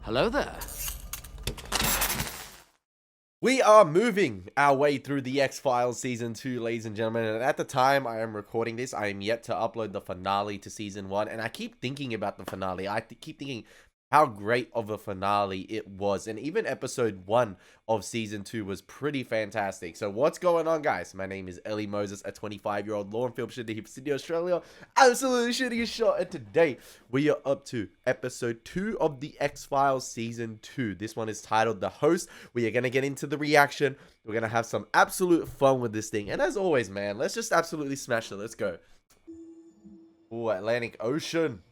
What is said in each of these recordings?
Hello there. We are moving our way through the X-Files Season 2, ladies and gentlemen, and at the time I am recording this, I am yet to upload the finale to Season 1, and I keep thinking about the finale. I keep thinking how great of a finale it was, and even Episode 1 of Season 2 was pretty fantastic. So what's going on, guys? My name is Elie Moses, a 25-year-old law and film shooter here from Sydney, Australia. Absolutely shooting a shot, and today we are up to Episode 2 of the X-Files Season 2. This one is titled The Host. We are going to get into the reaction. We're going to have some absolute fun with this thing. And as always, man, let's just absolutely smash it. Let's go. Ooh, Atlantic Ocean.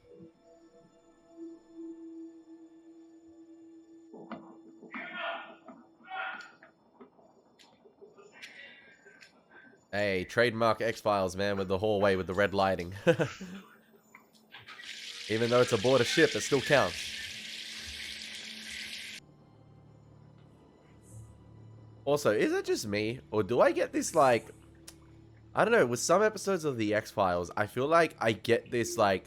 Hey, trademark X-Files, man, with the hallway with the red lighting. Even though it's aboard a ship, it still counts. Also, is it just me, or do I get this, like, I don't know, with some episodes of the X-Files, I feel like I get this, like,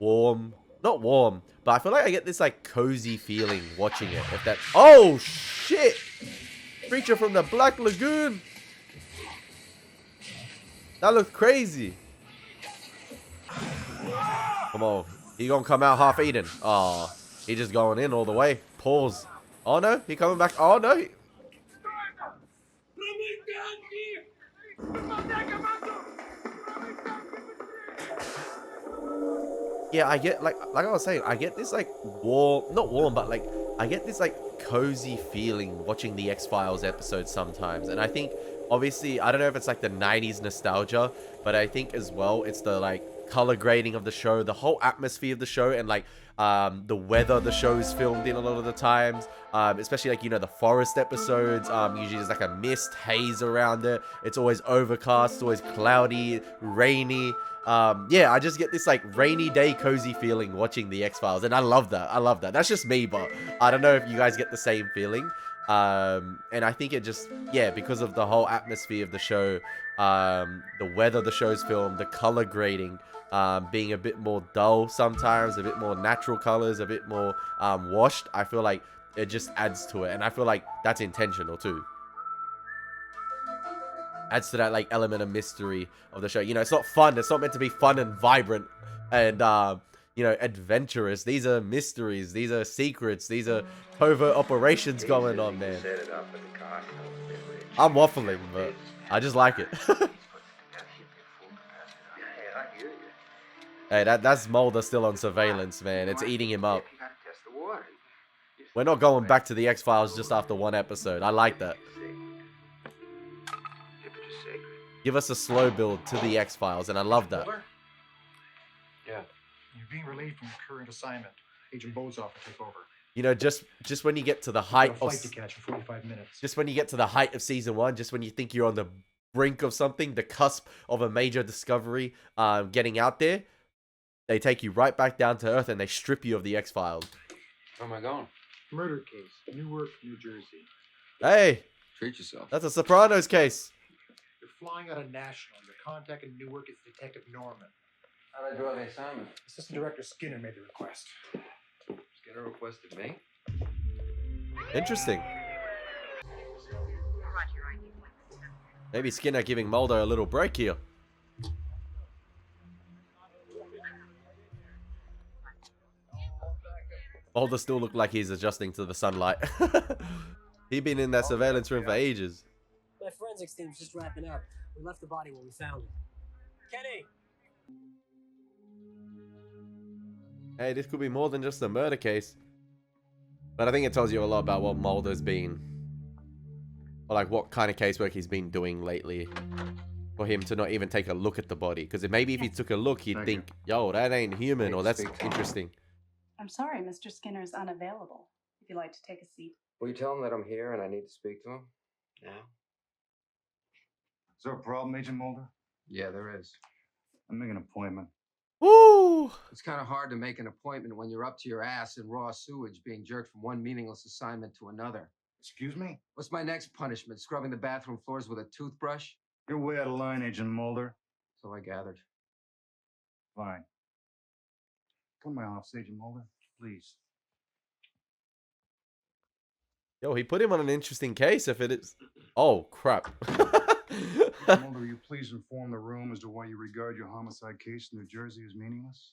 not warm, but I feel like I get this, like, cozy feeling watching it. If that, oh, shit! Creature from the Black Lagoon! That looks crazy. Come on. He gonna come out half eaten. Oh, he just going in all the way. Pause. Oh no, he coming back. Oh no. Yeah, I get like I was saying, I get this like warm, not warm, but like I get this like cozy feeling watching the X-Files episodes sometimes. And I think obviously, I don't know if it's like the 90s nostalgia, but I think as well it's the like color grading of the show, the whole atmosphere of the show, and like the weather the show is filmed in a lot of the times, especially like, you know, the forest episodes, usually there's like a mist haze around it. It's always overcast, it's always cloudy, rainy. Yeah, I just get this like rainy day cozy feeling watching the X-Files, and I love that. That's just me, but I don't know if you guys get the same feeling. And I think it just, yeah, because of the whole atmosphere of the show, the weather the show's filmed, the color grading, being a bit more dull sometimes, a bit more natural colors, a bit more washed, I feel like it just adds to it, and I feel like that's intentional too. Adds to that like element of mystery of the show. You know, it's not fun. It's not meant to be fun and vibrant and you know, adventurous. These are mysteries. These are secrets. These are covert operations going on, man. I'm waffling, but I just like it. Hey, that's Mulder still on surveillance, man. It's eating him up. We're not going back to the X-Files just after one episode. I like that. Give us a slow build to the X-Files, and I love that. Yeah. You're being relieved from your current assignment. Agent Bozoff will take over. You know, just when you get to the height of flight to catch in 45 minutes. Just when you get to the height of season 1, just when you think you're on the brink of something, the cusp of a major discovery, getting out there, they take you right back down to earth and they strip you of the X-Files. Where am I going? Murder case, Newark, New Jersey. Hey, Treat yourself. that's a Sopranos case. You're flying out of National. Your contact in Newark is Detective Norman. How'd I draw the assignment? Assistant Director Skinner made the request. Skinner requested me. Interesting. Maybe Skinner giving Mulder a little break here. Mulder still looked like he's adjusting to the sunlight. He's been in that surveillance room for ages. My forensics team's just wrapping up. We left the body when we found it. Kenny! Hey, this could be more than just a murder case. But I think it tells you a lot about what Mulder's been, or like what kind of casework he's been doing lately, for him to not even take a look at the body. Because maybe if he took a look, he'd think, yo, that ain't human, or that's interesting. I'm sorry, Mr. Skinner's unavailable. If you'd like to take a seat. Will you tell him that I'm here and I need to speak to him? Yeah. Is there a problem, Agent Mulder? Yeah, there is. I'm making an appointment. Woo! It's kind of hard to make an appointment when you're up to your ass in raw sewage being jerked from one meaningless assignment to another. Excuse me? What's my next punishment? Scrubbing the bathroom floors with a toothbrush? You're way out of line, Agent Mulder. So I gathered. Fine. Come to my office, Agent Mulder, please. Yo, he put him on an interesting case if it is. Oh, crap. Mulder, will you please inform the room as to why you regard your homicide case in New Jersey as meaningless?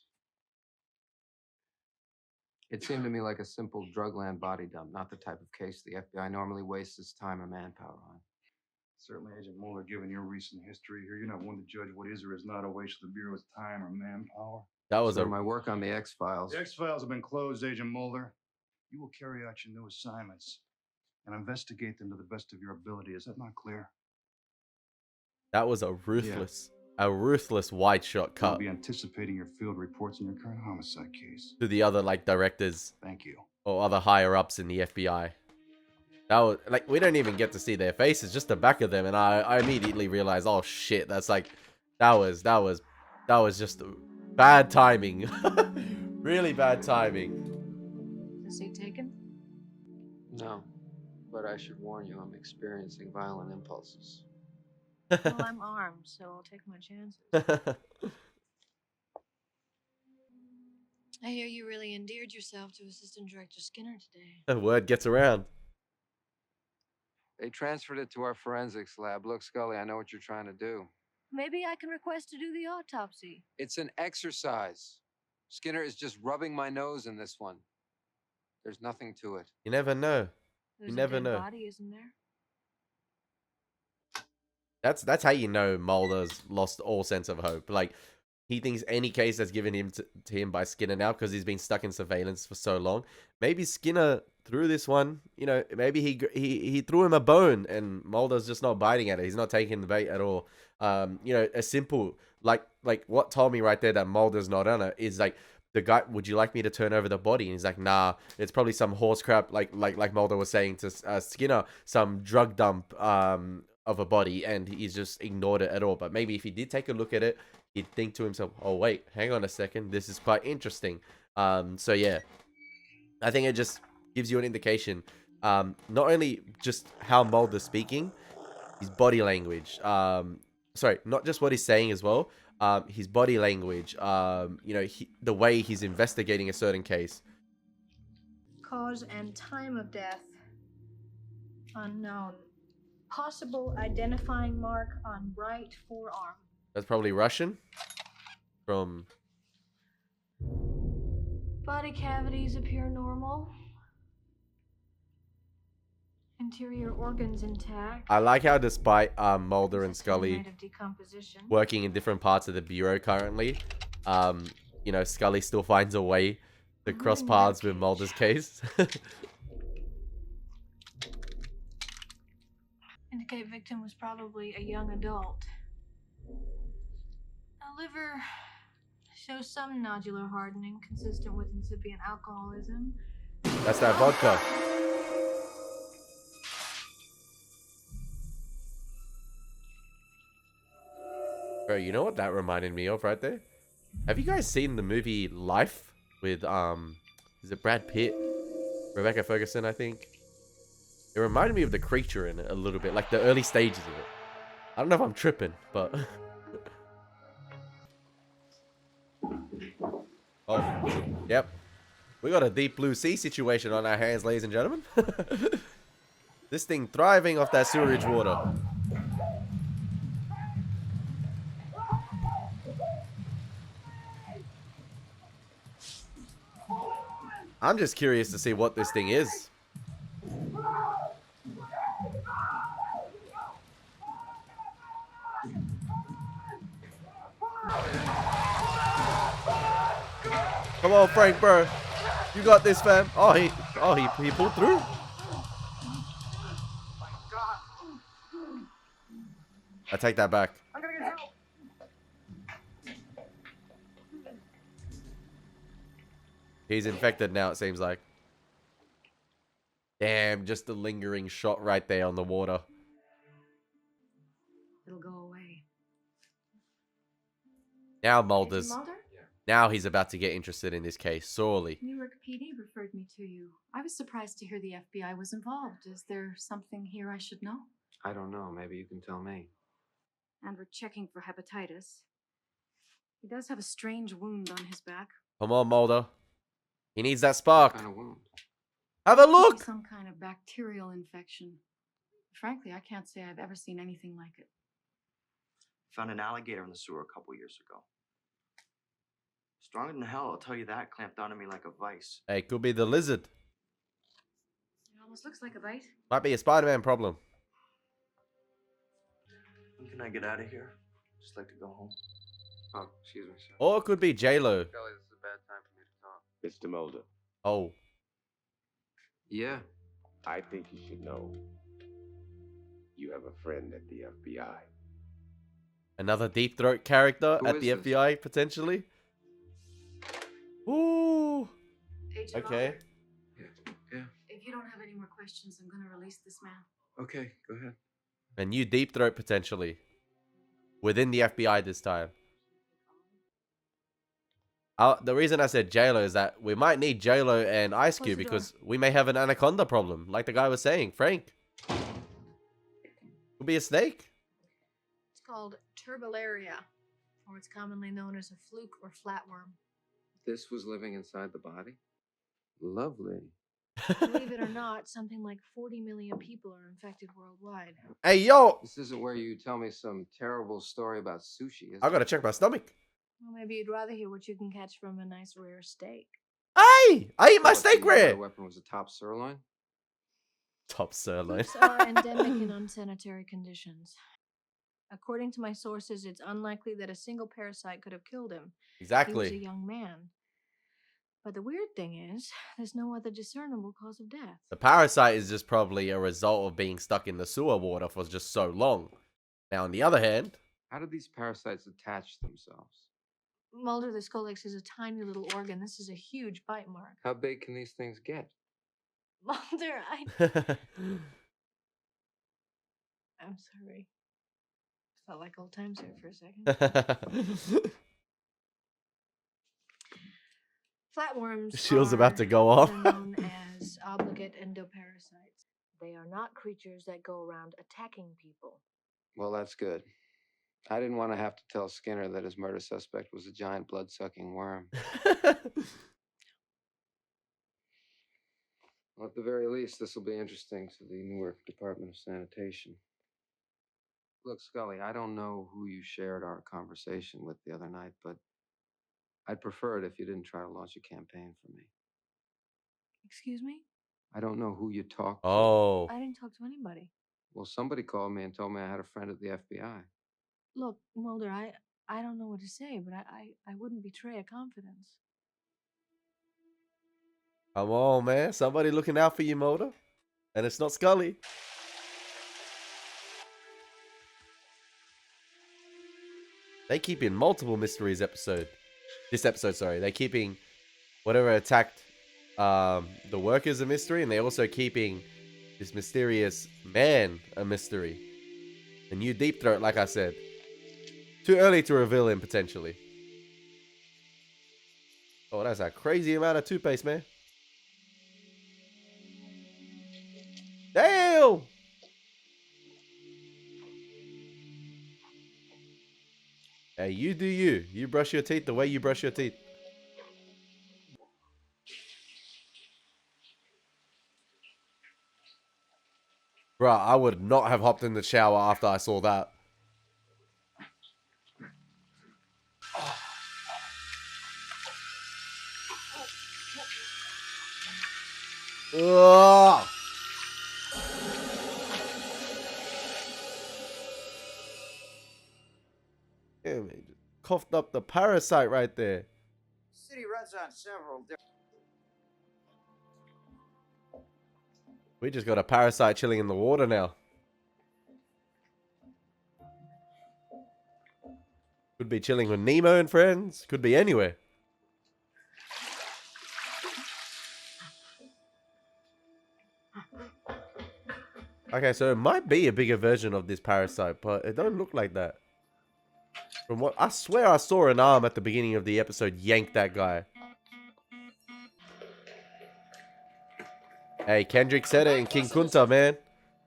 It seemed to me like a simple drug land body dump, not the type of case the FBI normally wastes its time or manpower on. Certainly, Agent Mulder, given your recent history here, you're not one to judge what is or is not a waste of the Bureau's time or manpower. That was So my work on the X-Files. The X-Files have been closed, Agent Mulder. You will carry out your new assignments and investigate them to the best of your ability. Is that not clear? That was a ruthless wide shot I'll cut be anticipating your field reports on your current homicide case. to the other like directors Thank you. or other higher ups in the FBI. That was like, we don't even get to see their faces, just the back of them, and I immediately realized, oh shit, that's like, that was just bad timing. Really bad timing. Is he taken? No, but I should warn you, I'm experiencing violent impulses. Well, I'm armed, so I'll take my chances. I hear you really endeared yourself to Assistant Director Skinner today. Word gets around. They transferred it to our forensics lab. Look, Scully, I know what you're trying to do. Maybe I can request to do the autopsy. It's an exercise. Skinner is just rubbing my nose in this one. There's nothing to it. You never know. There's never a dead know. body, isn't there? That's how you know Mulder's lost all sense of hope. Like, he thinks any case that's given him to him by Skinner now, because he's been stuck in surveillance for so long. Maybe Skinner threw this one, you know, maybe he threw him a bone and Mulder's just not biting at it. He's not taking the bait at all. You know, a simple, like what told me right there that Mulder's not on it is like, the guy, would you like me to turn over the body? And he's like, nah, it's probably some horse crap, like Mulder was saying to Skinner, some drug dump of a body, and he's just ignored it at all. But maybe if he did take a look at it, he'd think to himself, oh wait, hang on a second, this is quite interesting. So yeah, I think it just gives you an indication, not only just how Mulder's speaking, his body language, sorry, not just what he's saying as well, his body language, you know, the way he's investigating a certain case. Cause and time of death unknown. Possible identifying mark on right forearm. That's probably Russian. From... Body cavities appear normal. Interior organs intact. I like how despite Mulder and Scully Rate of decomposition. working in different parts of the Bureau currently, you know, Scully still finds a way to cross paths with Mulder's case. Indicate victim was probably a young adult. A liver shows some nodular hardening consistent with incipient alcoholism. That's that vodka. Bro, you know what that reminded me of right there? Have you guys seen the movie Life with, is it Brad Pitt? Rebecca Ferguson, I think. It reminded me of The Creature in it a little bit, like the early stages of it. I don't know if I'm tripping, but... Oh, yep. We got a deep blue sea situation on our hands, ladies and gentlemen. This thing thriving off that sewerage water. I'm just curious to see what this thing is. Come on, Frank, bro. You got this, fam. Oh, he pulled through. I take that back. I'm gonna get help. He's infected now, it seems like. Damn, just a lingering shot right there on the water. It'll go away. Now Agent Mulder's... Mulder? Now he's about to get interested in this case, sorely. Newark PD referred me to you. I was surprised to hear the FBI was involved. Is there something here I should know? I don't know. Maybe you can tell me. And we're checking for hepatitis. He does have a strange wound on his back. Come on, Mulder. He needs that spark. What kind of wound? Have a Could be look! some kind of bacterial infection. Frankly, I can't say I've ever seen anything like it. Found an alligator in the sewer a couple years ago. Stronger than hell, I'll tell you that. Clamped onto me like a vice. Hey, could be the lizard. It almost looks like a bite. Might be a Spider-Man problem. When can I get out of here? Just like to go home. Oh, excuse me, sir. Or it could be J-Lo. Scully, this is a bad time for me to talk. Mr. Mulder, Oh. Yeah. I think you should know you have a friend at the FBI. Another deep throat character Who at is the this? FBI, potentially. Ooh. Agent Okay. Mulder, Yeah. if you don't have any more questions, I'm going to release this man. Okay, go ahead. A new deep throat, potentially. Within the FBI this time. The reason I said J-Lo is that we might need J-Lo and Ice Close Cube the door. because we may have an anaconda problem, like the guy was saying. Frank. Could be a snake. It's called turbularia, or it's commonly known as a fluke or flatworm. This was living inside the body? Lovely. Believe it or not, something like 40 million people are infected worldwide. Hey, yo. This isn't where you tell me some terrible story about sushi, is I it? gotta check my stomach. Well, maybe you'd rather hear what you can catch from a nice rare steak. Hey! I eat my What, steak the other rare. weapon was a top sirloin? Top sirloin. Flukes are endemic in unsanitary conditions. According to my sources, it's unlikely that a single parasite could have killed him. He was a Exactly. young man. But the weird thing is, there's no other discernible cause of death. The parasite is just probably a result of being stuck in the sewer water for just so long. Now, on the other hand, How do these parasites attach themselves? Mulder, the Scolex is a tiny little organ. This is a huge bite mark. How big can these things get? Mulder, I'm sorry. Felt like old times there for a second. Flatworms Shield's about to go are off. known as obligate endoparasites. They are not creatures that go around attacking people. Well, that's good. I didn't want to have to tell Skinner that his murder suspect was a giant blood-sucking worm. Well, at the very least, this will be interesting to the Newark Department of Sanitation. Look, Scully, I don't know who you shared our conversation with the other night, but I'd prefer it if you didn't try to launch a campaign for me. Excuse me? I don't know who you talked to. Oh. I didn't talk to anybody. Well, somebody called me and told me I had a friend at the FBI. Look, Mulder, I don't know what to say, but I wouldn't betray a confidence. Come on, man. Somebody looking out for you, Mulder. And it's not Scully. They keeping multiple mysteries episode. This episode, sorry. They keeping whatever attacked the workers a mystery, and they're also keeping this mysterious man a mystery. A new deep throat, like I said. Too early to reveal him, potentially. Oh, that's a crazy amount of toothpaste, man. Damn! Hey, you do you. You brush your teeth the way you brush your teeth. Bruh, I would not have hopped in the shower after I saw that. Ugh. Yeah, man, just coughed up the parasite right there. City runs on several different. We just got a parasite chilling in the water now. Could be chilling with Nemo and friends. Could be anywhere. Okay, so it might be a bigger version of this parasite, but it don't look like that. From what I swear I saw an arm at the beginning of the episode yank that guy. Hey, Kendrick said it in King Kunta, man.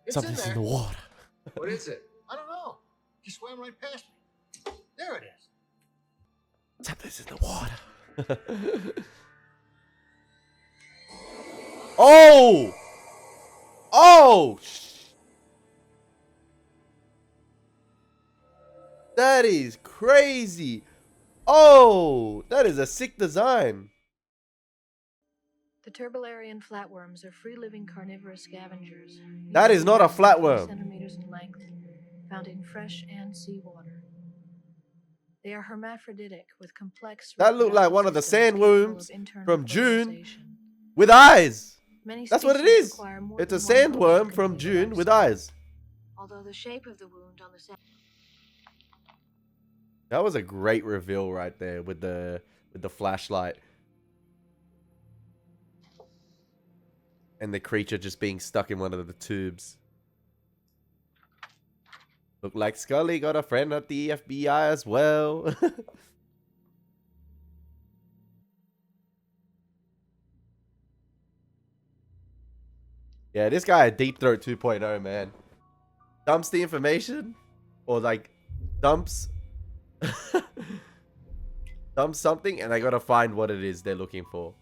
It's Something's in the water. What is it? I don't know. He swam right past me. There it is. Something's in the water. Oh! Oh! That is crazy. Oh, that is a sick design. The turbularian flatworms are free-living carnivorous scavengers. That is not a usually less than 3 flatworm. centimeters in length, found in fresh and seawater. They are hermaphroditic with complex. That looked like one of the systems capable sandworms of internal from June fertilization. with eyes. Many That's what it species is. require more It's a than one host to sandworm from continue June life with cycle. eyes. Although the shape of the wound on the That was a great reveal right there with the flashlight. And the creature just being stuck in one of the tubes. Looked like Scully got a friend at the FBI as well. Yeah, this guy had Deep Throat 2.0, man. Dumps the information, or like dumps dumps something, and they gotta find what it is they're looking for.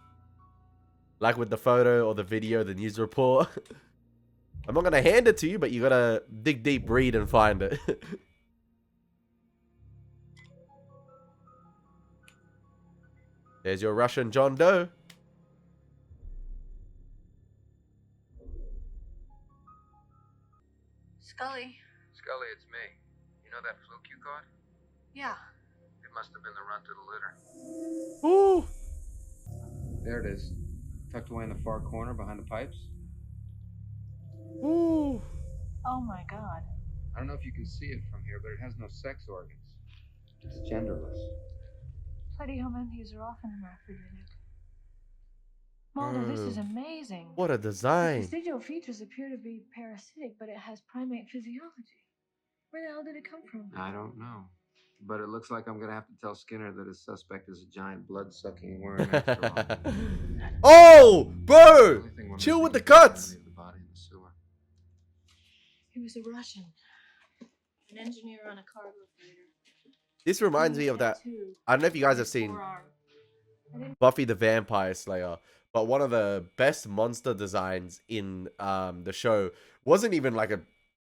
Like with the photo or the video, the news report. I'm not gonna hand it to you, but you gotta dig deep, read, and find it. There's your Russian John Doe. Scully. Scully, it's me. You know that fluke you caught? Yeah. It must have been the run to the litter. Ooh. There it is. Tucked away in the far corner behind the pipes. Ooh. Oh my God. I don't know if you can see it from here, but it has no sex organs. It's genderless. platyhelminthes are often hermaphroditic. Mulder, this is amazing. What a design. The vestigial features appear to be parasitic, but it has primate physiology. Where the hell did it come from? I don't know. But it looks like I'm going to have to tell Skinner that his suspect is a giant blood-sucking worm after all. Oh, bro! Chill with the cuts. He was a Russian. An engineer on a cargo freighter. This reminds me of that. I don't know if you guys have seen Buffy the Vampire Slayer, but one of the best monster designs in the show wasn't even like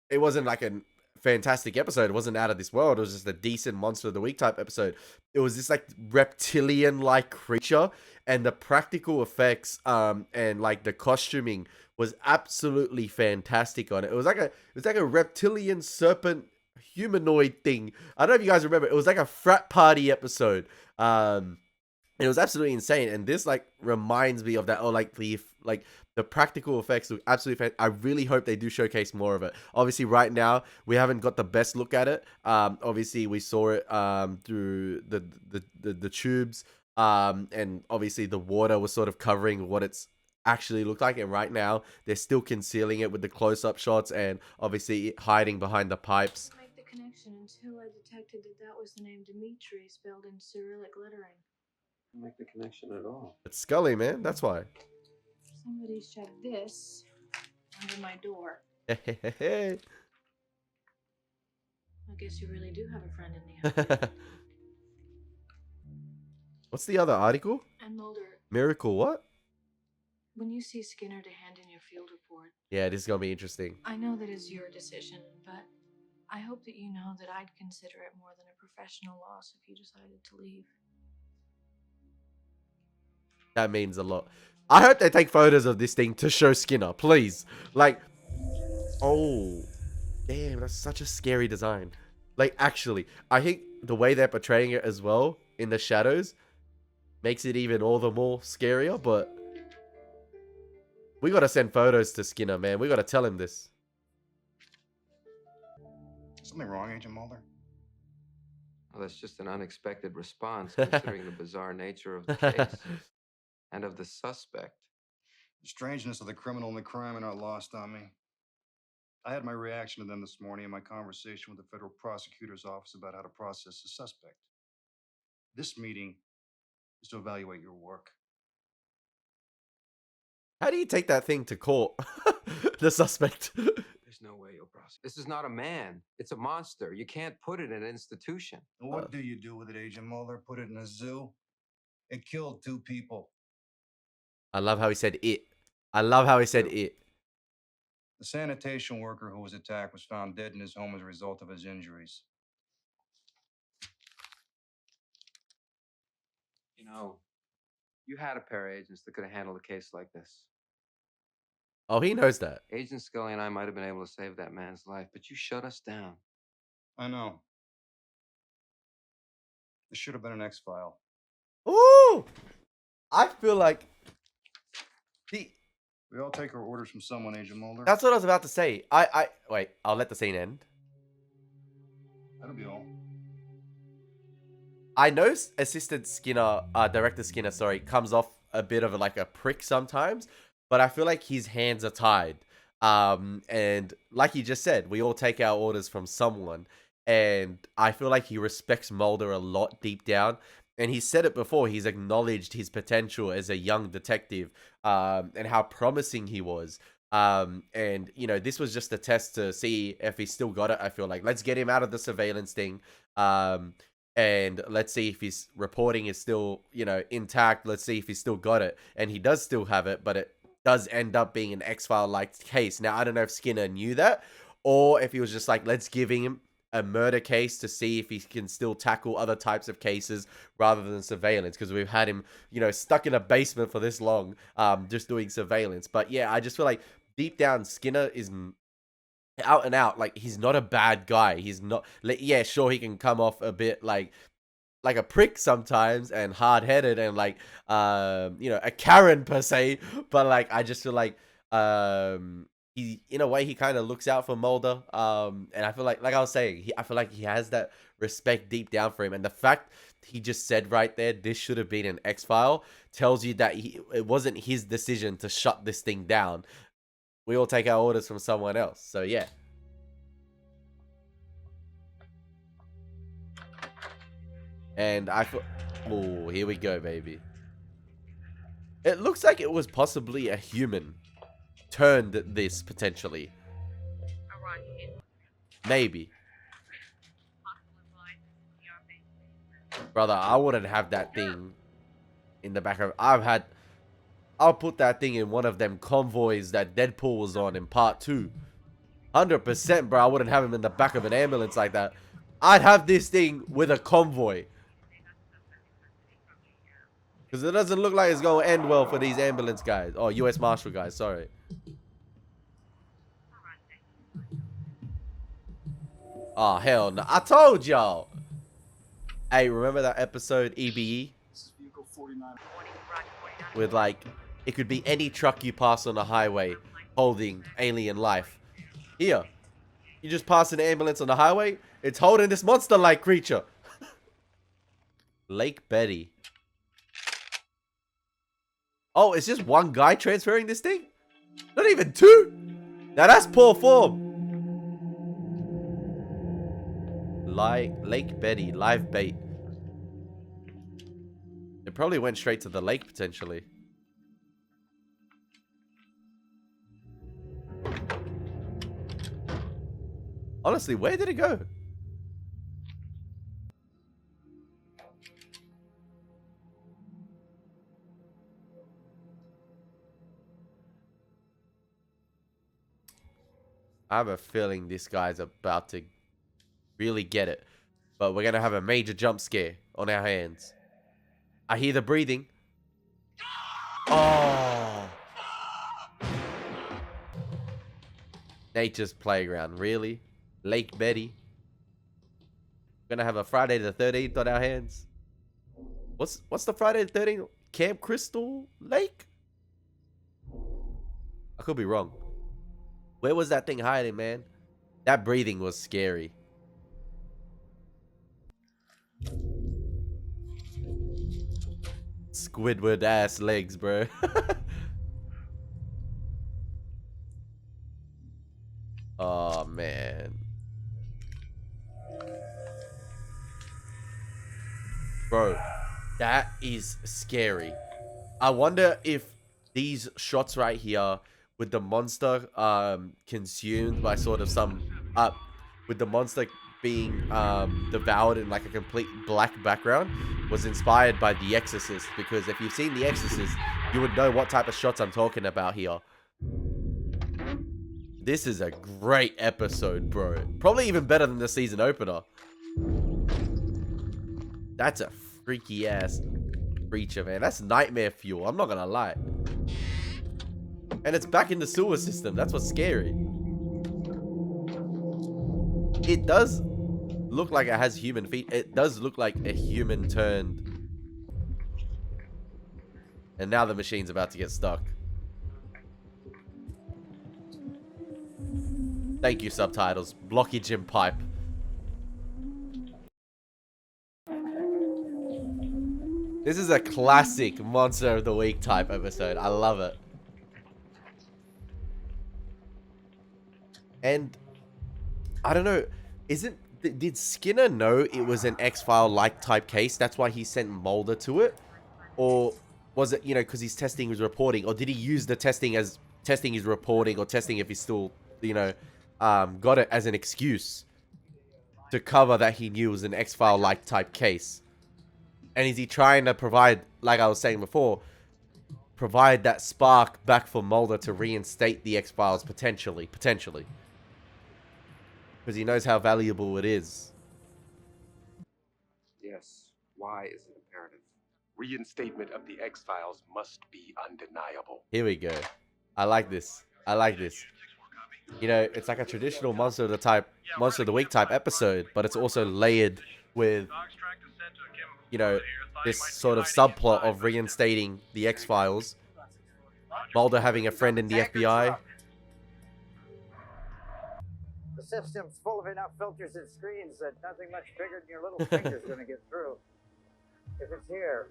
it wasn't like a fantastic episode. It wasn't out of this world. It was just a decent monster of the week type episode. It was this like reptilian like creature, and the practical effects and like the costuming was absolutely fantastic on it. It was like a reptilian serpent humanoid thing. I don't know if you guys remember. It was like a frat party episode. It was absolutely insane, and this like reminds me of that. Oh, like the practical effects look absolutely fantastic. I really hope they do showcase more of it. Obviously, right now we haven't got the best look at it. Obviously we saw it through the tubes, and obviously the water was sort of covering what it's actually looked like, and right now they're still concealing it with the close-up shots, and obviously hiding behind the pipes. Make the connection until I detected that was the name Dimitri spelled in Cyrillic lettering. Don't make the connection at all. It's Scully, man. That's why. Somebody shoved this under my door. I guess you really do have a friend in the FBI. What's the other article? And Mulder, Miracle what? when you see Skinner to hand in your field report, Yeah, this is gonna be interesting. I know that it's your decision, but I hope that you know that I'd consider it more than a professional loss if you decided to leave. That means a lot. I hope they take photos of this thing to show Skinner, please. Like, oh, damn, that's such a scary design. Like, actually, I think the way they're portraying it as well in the shadows makes it even all the more scarier, but we gotta send photos to Skinner, man. We gotta tell him this. Something wrong, Agent Mulder? Well, that's just an unexpected response, considering the bizarre nature of the case and of the suspect. The strangeness of the criminal and the crime are not lost on me. I had my reaction to them this morning in my conversation with the federal prosecutor's office about how to process the suspect. This meeting is to evaluate your work. How do you take that thing to court? The suspect. There's no way you'll prosecute. This is not a man. It's a monster. You can't put it in an institution. And what do you do with it, Agent Mulder? Put it in a zoo? It killed 2 people. I love how he said it. I love how he said it. The sanitation worker who was attacked was found dead in his home as a result of his injuries. You know, you had a pair of agents that could have handled a case like this. Oh, he knows that. Agent Scully and I might have been able to save that man's life, but you shut us down. I know. This should have been an X-file. Ooh! I feel like... See, We all take our orders from someone, Agent Mulder. that's what I was about to say. Wait, I'll let the scene end. That'll be all. I know Assistant Skinner, Director Skinner, sorry, comes off a bit of like a prick sometimes, but I feel like his hands are tied. And like you just said, we all take our orders from someone, and I feel like he respects Mulder a lot deep down. And he said it before, he's acknowledged his potential as a young detective, and how promising he was. And, you know, this was just a test to see if he still got it, I feel like. Let's get him out of the surveillance thing. And let's see if his reporting is still, you know, intact. Let's see if he's still got it. And he does still have it, but it does end up being an X-File-like case. Now, I don't know if Skinner knew that, or if he was just like, let's give him a murder case to see if he can still tackle other types of cases rather than surveillance, because we've had him, you know, stuck in a basement for this long, just doing surveillance. But yeah, I just feel like deep down, Skinner is out and out, like, he's not a bad guy. He's not, like, yeah, sure, he can come off a bit like a prick sometimes and hard-headed and like, you know, a Karen per se, but like, I just feel like, he, in a way, he kind of looks out for Mulder, and I feel like I was saying, I feel like he has that respect deep down for him, and the fact he just said right there, this should have been an X-File, tells you that it wasn't his decision to shut this thing down. We all take our orders from someone else. So, yeah. And I feel... Oh, here we go, baby. It looks like it was possibly a human turned this, potentially. Maybe. Brother, I wouldn't have that thing in the back of... I'll put that thing in one of them convoys that Deadpool was on in part 2. 100%, bro. I wouldn't have him in the back of an ambulance like that. I'd have this thing with a convoy. Because it doesn't look like it's going to end well for these ambulance guys. Oh, U.S. Marshal guys, sorry. Oh, hell no. I told y'all. Hey, remember that episode, EBE? With, like, it could be any truck you pass on the highway holding alien life. Here, you just pass an ambulance on the highway, it's holding this monster-like creature. Lake Betty. Oh, it's just one guy transferring this thing? Not even two? Now that's poor form. Lake Betty, live bait. It probably went straight to the lake, potentially. Honestly, where did it go? I have a feeling this guy's about to really get it. But we're going to have a major jump scare on our hands. I hear the breathing. Oh. Nature's playground, really? Lake Betty. Gonna have a Friday the 13th on our hands. What's the Friday the 13th? Camp Crystal Lake? I could be wrong. Where was that thing hiding, man? That breathing was scary. Squidward ass legs, bro. Oh, man. Bro, that is scary. I wonder if these shots right here with the monster consumed by sort of some with the monster being devoured in like a complete black background was inspired by The Exorcist, because if you've seen The Exorcist, you would know what type of shots I'm talking about here. This is a great episode, bro. Probably even better than the season opener. That's a freaky ass creature, man. That's nightmare fuel. I'm not gonna lie. And it's back in the sewer system. That's what's scary. It does look like it has human feet. It does look like a human turned. And now the machine's about to get stuck. Thank you, subtitles. Blockage in pipe. This is a classic Monster of the Week type episode. I love it. And I don't know, did Skinner know it was an X-File like type case? That's why he sent Mulder to it? Or was it, you know, because he's testing his reporting? Or did he use the testing as testing his reporting, or testing if he's still, you know, got it as an excuse to cover that he knew it was an X-File like type case? And is he trying to provide, like I was saying before, provide that spark back for Mulder to reinstate the X-Files potentially? Because he knows how valuable it is. Yes. Why is it imperative? Reinstatement of the X-Files must be undeniable. Here we go. I like this. I like this. You know, it's like a traditional Monster of the Week type episode, but it's also layered with, you know, this sort of subplot of reinstating the X-Files. Mulder having a friend in the FBI. The system's full of enough filters and screens that nothing much bigger than your little finger's going to get through. If it's here,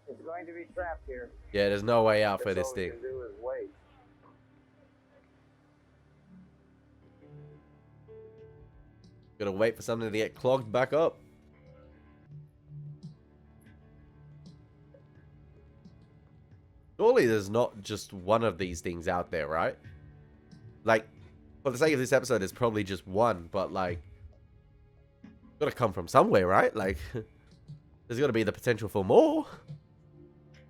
it's going to be trapped here. Yeah, there's no way out for this All we thing. can do is wait. Gotta wait for something to get clogged back up. Surely there's not just one of these things out there, right? Like, for the sake of this episode, there's probably just one, but like, gotta come from somewhere, right? Like, there's gotta be the potential for more.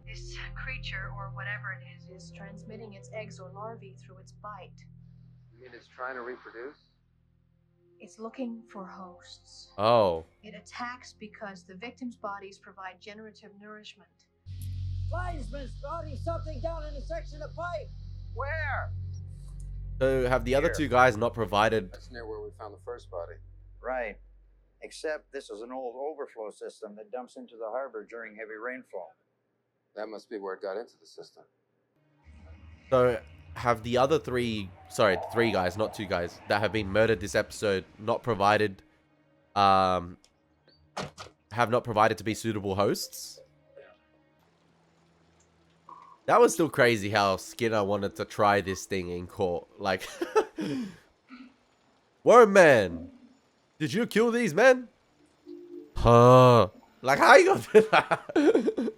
This creature, or whatever it is transmitting its eggs or larvae through its bite. You mean it's trying to reproduce? It's looking for hosts. Oh. It attacks because the victim's bodies provide generative nourishment. Linesman spotting something down in a section of pipe. Where? So have the other two guys not provided... That's near where we found the first body. Right. Except this is an old overflow system that dumps into the harbor during heavy rainfall. That must be where it got into the system. So have the other three guys, not two guys, that have been murdered this episode not provided, have not provided to be suitable hosts? That was still crazy how Skinner wanted to try this thing in court. Like, Worm Man, did you kill these men? Huh. Like, how you gonna do that?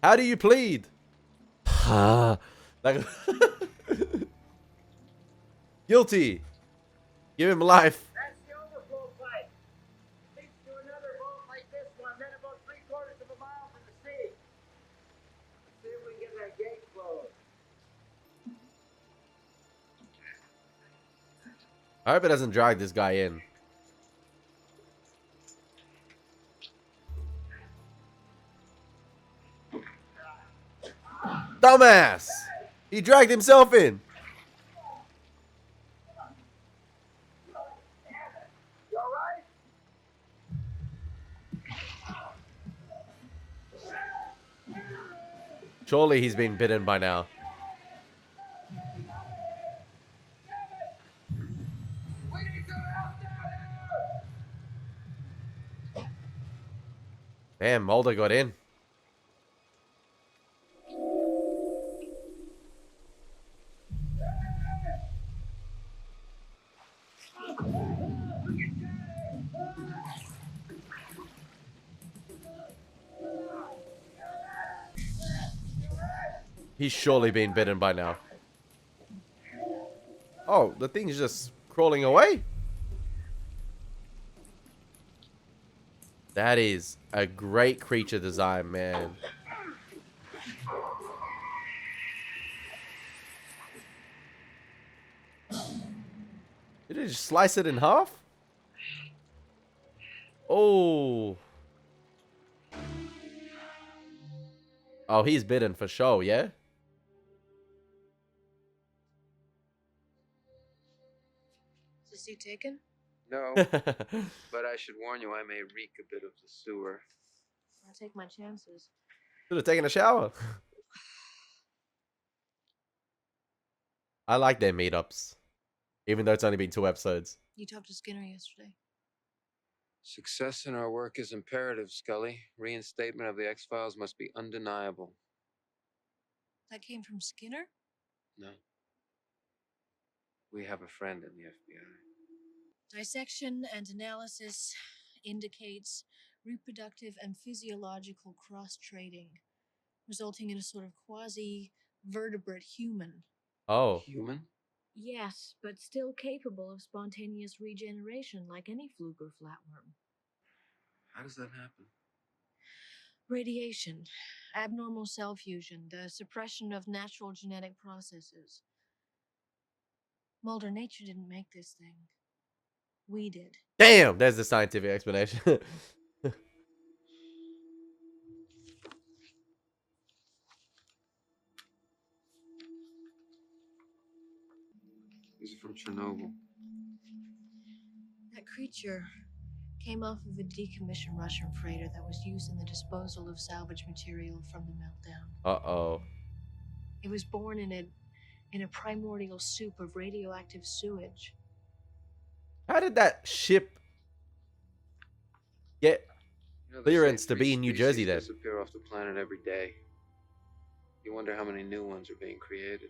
How do you plead? Huh. Like, guilty. Give him life. That's the overflow pipe. Leads to another vault like this one, then about 3/4 of a mile from the sea. Let's see if we can get that gate closed. I hope it doesn't drag this guy in. Dumbass! He dragged himself in. You all right? Surely he's been bitten by now. We need some help down here! Damn, Mulder got in. He's surely been bitten by now. Oh, the thing's just crawling away. That is a great creature design, man. Did it just slice it in half? Oh. Oh, he's bitten for sure, yeah? Is the suit taken? No, Should but I should warn you, I may reek a bit of the sewer. I'll take my chances. have taken a shower. I like their meetups. Even though it's only been 2 episodes. You talked to Skinner yesterday. Success in our work is imperative, Scully. Reinstatement of the X-Files must be undeniable. That came from Skinner? No. We have a friend in the FBI. Dissection and analysis indicates reproductive and physiological cross-trading, resulting in a sort of quasi-vertebrate human. Oh. Human? Yes, but still capable of spontaneous regeneration like any fluke or flatworm. How does that happen? Radiation, abnormal cell fusion, the suppression of natural genetic processes. Mulder, nature didn't make this thing. We did. Damn, there's the scientific explanation. These are from Chernobyl. That creature came off of a decommissioned Russian freighter that was used in the disposal of salvage material from the meltdown. Uh-oh. It was born in a primordial soup of radioactive sewage. How did that ship get You know, they clearance say to be in New Jersey then? disappear off the planet every day. You wonder how many new ones are being created.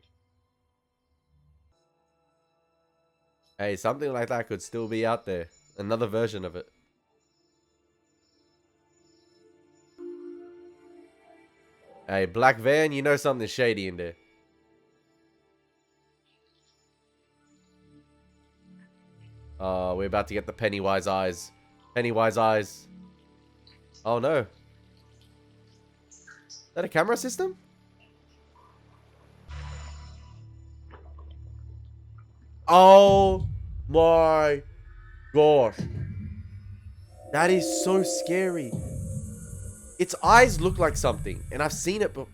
Hey, something like that could still be out there. Another version of it. Hey, Black Van, you know something shady in there. We're about to get the Pennywise eyes. Pennywise eyes. Oh no. Is that a camera system? Oh my gosh. That is so scary. Its eyes look like something, and I've seen it, but...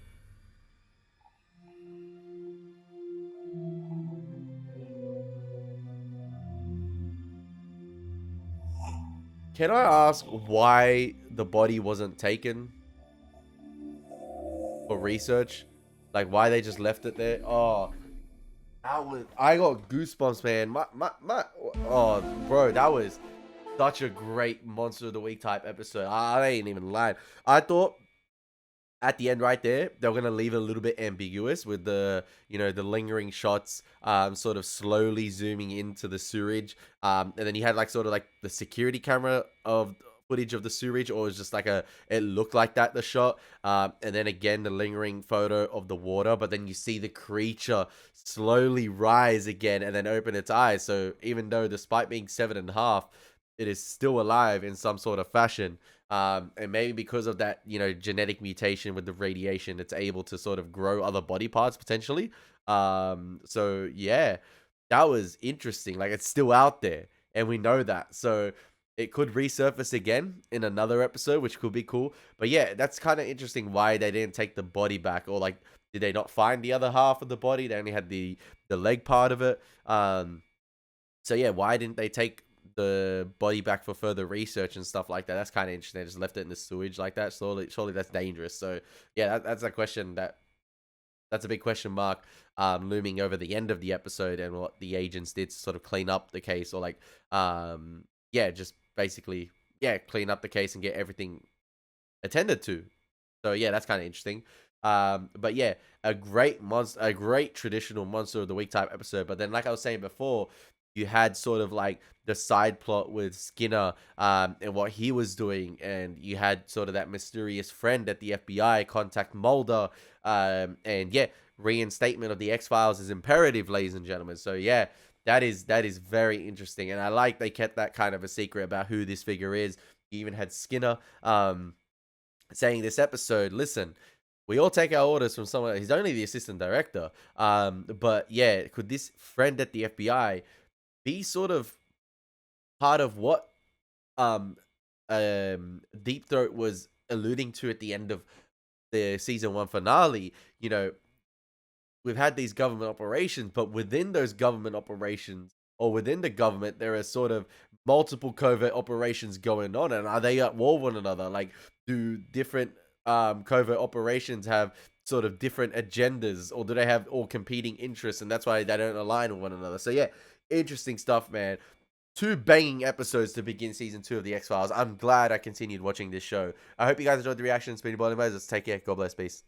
Can I ask why the body wasn't taken for research? Like, why they just left it there? Oh, I got goosebumps, man. Oh, bro, that was such a great Monster of the Week type episode. I ain't even lying. I thought at the end right there, they were going to leave it a little bit ambiguous with the, you know, the lingering shots, sort of slowly zooming into the sewage. And then you had like sort of like the security camera of footage of the sewage, or it was just like it looked like that, the shot. And then again, the lingering photo of the water, but then you see the creature slowly rise again and then open its eyes. So even though despite being 7.5, it is still alive in some sort of fashion. And maybe because of that, you know, genetic mutation with the radiation, it's able to sort of grow other body parts potentially. So yeah, that was interesting. Like, it's still out there, and we know that. So it could resurface again in another episode, which could be cool. But yeah, that's kind of interesting why they didn't take the body back, or like, did they not find the other half of the body? They only had the leg part of it. So yeah, why didn't they take the body back for further research and stuff like that? That's kind of interesting. They just left it in the sewage like that. Surely that's dangerous. So yeah, that's a question that's a big question mark looming over the end of the episode, and what the agents did to sort of clean up the case, or like yeah, just basically clean up the case and get everything attended to. So yeah, that's kind of interesting. But yeah, a great traditional Monster of the Week type episode. But then, like I was saying before, you had sort of like the side plot with Skinner and what he was doing, and you had sort of that mysterious friend at the FBI contact Mulder, and yeah, reinstatement of the X-Files is imperative, ladies and gentlemen. So yeah, that is very interesting, and I like they kept that kind of a secret about who this figure is. You even had Skinner saying this episode, listen, we all take our orders from someone. He's only the assistant director. But yeah, could this friend at the FBI be sort of part of what Deep Throat was alluding to at the end of the season 1 finale. You know, we've had these government operations, but within those government operations, or within the government, there are sort of multiple covert operations going on, and are they at war with one another? Like, do different covert operations have sort of different agendas, or do they have all competing interests, and that's why they don't align with one another? So yeah, interesting stuff, man. 2 banging episodes to begin season 2 of the X-Files. I'm glad I continued watching this show. I hope you guys enjoyed the reaction. It's been Elie Moses. Take care. God bless. Peace.